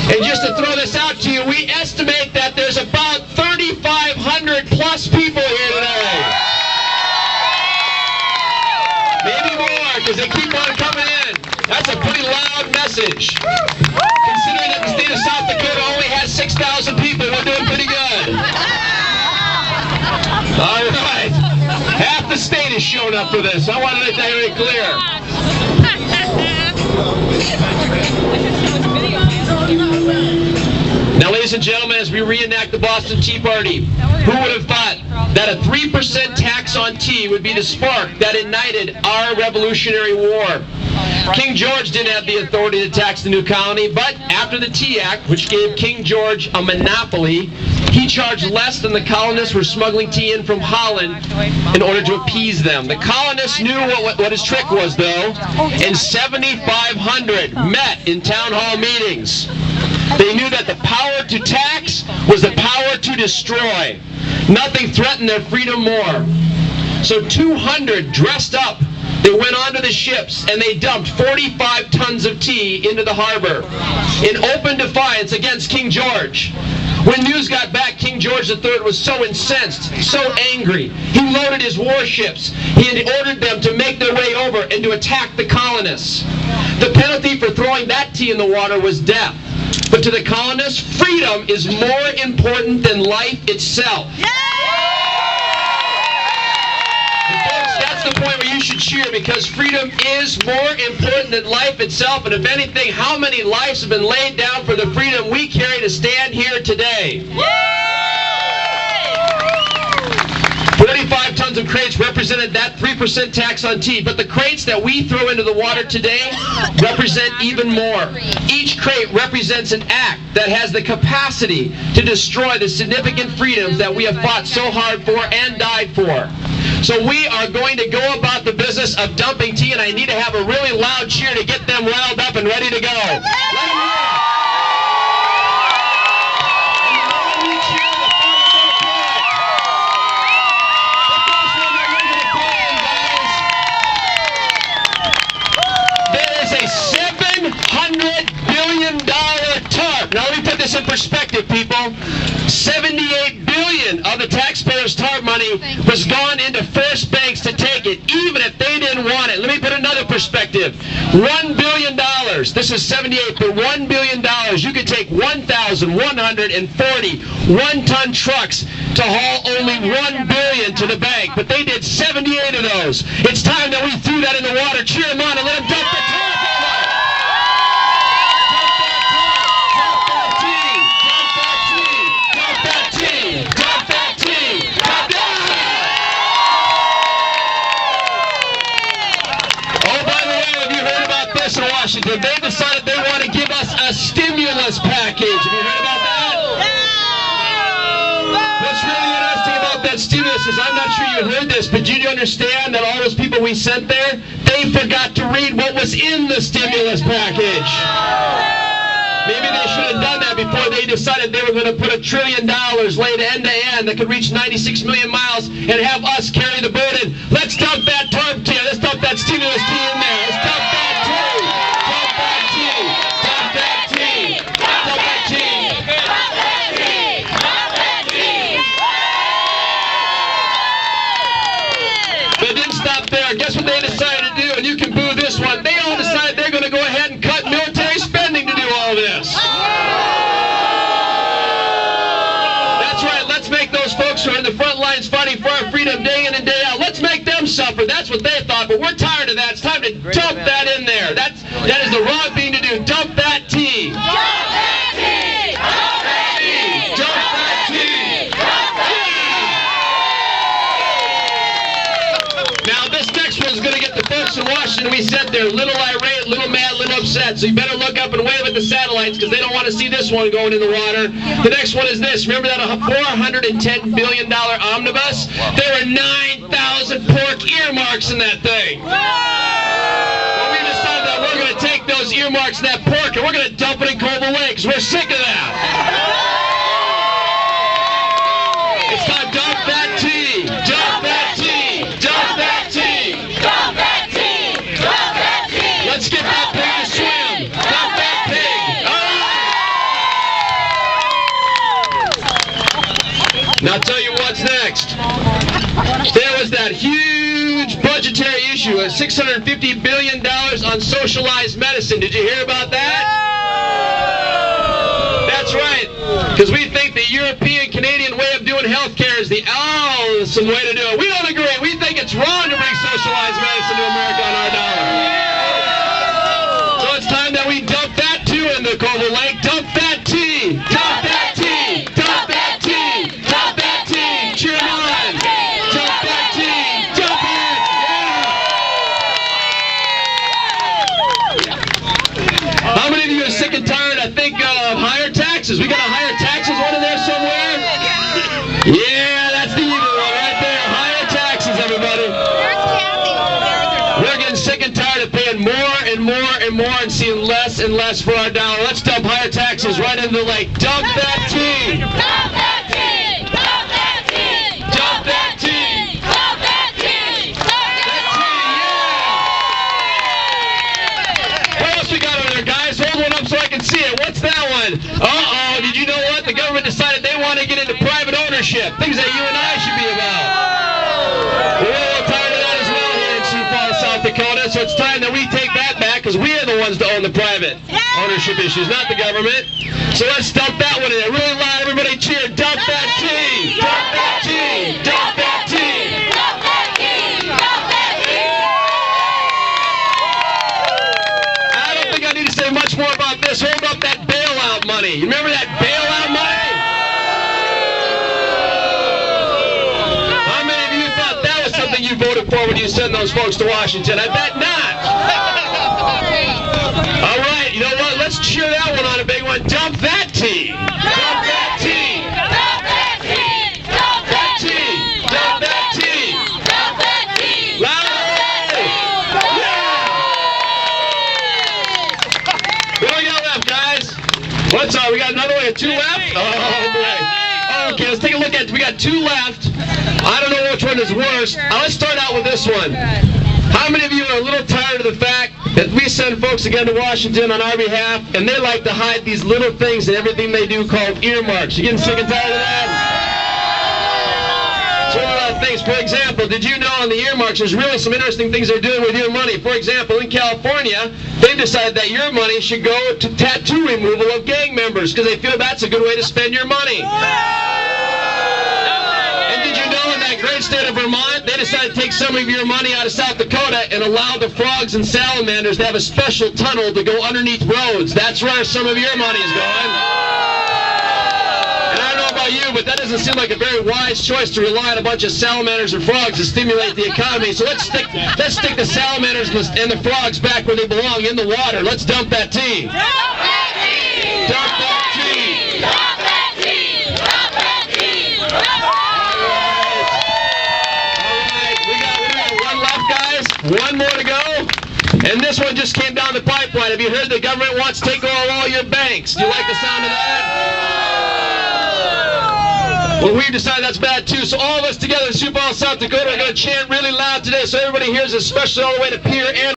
And just to throw this out to you, we estimate that there's about 3,500 plus people here today. Maybe more, because they keep on coming in. That's a pretty loud message. Considering that the state of South Dakota only has 6,000 people, we're doing pretty good. All right. Half the state has shown up for this. I want to make that very clear. Now, ladies and gentlemen, as we reenact the Boston Tea Party, who would have thought that a 3% tax on tea would be the spark that ignited our Revolutionary War? King George didn't have the authority to tax the new colony, but after the Tea Act, which gave King George a monopoly, he charged less than the colonists were smuggling tea in from Holland in order to appease them. The colonists knew what his trick was, though, and 7,500 met in town hall meetings. They knew that the power to tax was the power to destroy. Nothing threatened their freedom more. So 200 dressed up. They went onto the ships and they dumped 45 tons of tea into the harbor in open defiance against King George. When news got back, King George III was so incensed, so angry, he loaded his warships. He had ordered them to make their way over and to attack the colonists. The penalty for throwing that tea in the water was death. But to the colonists, freedom is more important than life itself. That's the point where you should cheer, because freedom is more important than life itself. And if anything, how many lives have been laid down for the freedom we carry to stand here today? 45 tons of crates represented that 3% tax on tea, but the crates that we throw into the water today represent even more. Each crate represents an act that has the capacity to destroy the significant freedoms that we have fought so hard for and died for. So we are going to go about the business of dumping tea, and I need to have a really loud cheer to get them riled up and ready to go. Let them hear it. Now let me put this in perspective, people. $78 billion of the taxpayers' TARP money was gone into forced banks to take it, even if they didn't want it. Let me put another perspective. $1 billion. This is 78, but $1 billion. You could take 1,140 one-ton trucks to haul only $1 billion to the bank, but they did 78 of those. It's time that we threw that in the water. Cheer them on and let them dump the TARP. Washington, they decided they want to give us a stimulus package. Have you heard about that? What's really interesting about that stimulus is, I'm not sure you heard this, but did you understand that all those people we sent there, they forgot to read what was in the stimulus package? Maybe they should have done that before they decided they were going to put $1 trillion laid end to end that could reach 96 million miles and have us carry the burden. Let's dump that TARP tea. Let's dump that stimulus tea in there. Let's dump that tea. Dump that tea. Dump that tea. Dump that tea. Dump that tea. Dump that tea. But it didn't stop there. Guess what they decided to do? And you can boo this one. They all decided they're going to go ahead and cut military spending to do all this. That's right. Let's make those folks who are in the front lines fighting for our freedom day in and day out, let's make them suffer. That's what they thought, but we're tired of that. It's time to dump that in there. That is the wrong thing to do. Dump that tea. Dump that tea. Dump that tea. Dump that tea. Dump that tea. Now this next one's going to get the folks in Washington we sent there a little irate, little mad, little upset. So you better look up and wave at the satellites, because they don't want to see this one going in the water. The next one is this. Remember that $410 billion omnibus? There were 9,000 pork earmarks in that thing. Well, we decided that we're going to take those earmarks and that pork and we're going to dump it in Covell Lake, because we're sick of that. It's time. Dump that tea. Dump that tea. Dump that tea. Dump that tea. Dump that tea. Let's get that pig to swim. Dump that pig. All right. Now I'll tell you what's next. There was that huge budgetary issue of $650 billion on socialized medicine. Did you hear about that? That's right. Because we think the European-Canadian way of doing healthcare is the awesome way to do it. We don't agree. We think it's wrong to bring socialized medicine to America on our dollar. So it's time that we dump that too in the Covell Lake. Dump that tea. Dump that tea. Dump that tea. Dump that tea. Cheer on. Dump that tea. Dump it. How many of you are sick and tired, I think, of higher taxes? We got a higher taxes one in there somewhere? Yeah, that's the evil one right there. Higher taxes, everybody. We're getting sick and tired of paying more and more and more and seeing less and less for our dollar. Let's dump higher taxes right into the lake. Dump that tea. Dump that tea. Dump that tea. Dump that tea. Dump that tea. Dump that tea. What else we got over there, guys? Hold one up so I can see it. What's that one? Uh-oh. Did you know what? The government decided they want to get into private ownership. Things that you and I should be about. We're a little tired of that as well here in Sioux Falls, South Dakota. So it's time that we take that back because we are the ones to own the private ownership issues, not the government. So let's dump that one in there. Really loud, everybody cheer. Dump that tea. Dump that tea. Dump that tea. Dump that tea. Dump that tea. I don't think I need to say much more about this. Hold up that bailout money. You remember that bailout money? How many of you thought that was something you voted for when you sent those folks to Washington? I bet not. All right, you know what? Let's cheer that one on a big one. Dump that tea. Dump that tea. Dump that tea. Dump that tea. Dump that tea. Dump that tea. Louder! Yeah! What do we got left, guys? What's up? We got another one. Two left? Oh, boy. Okay, let's take a look at it. We got two left. I don't know which one is worse. Let's start out with this one. How many of you are a little tired of the fact that we send folks again to Washington on our behalf, and they like to hide these little things in everything they do called earmarks? You getting sick and tired of that? So one of the things, for example, did you know on the earmarks there's really some interesting things they're doing with your money? For example, in California, they've decided that your money should go to tattoo removal of gang members because they feel that's a good way to spend your money. Great state of Vermont, they decided to take some of your money out of South Dakota and allow the frogs and salamanders to have a special tunnel to go underneath roads. That's where some of your money is going. And I don't know about you, but that doesn't seem like a very wise choice to rely on a bunch of salamanders and frogs to stimulate the economy. So let's stick the salamanders and the frogs back where they belong, in the water. Let's dump that tea. Dump that tea. Dump that tea. Dump that tea. Dump that tea. Dump that tea. One more to go, and this one just came down the pipeline. Have you heard the government wants to take over all your banks? Do you like the sound of that? Well, we've decided that's bad too, so all of us together in Sioux Falls, South Dakota are going to chant really loud today so everybody hears, especially all the way to Pier and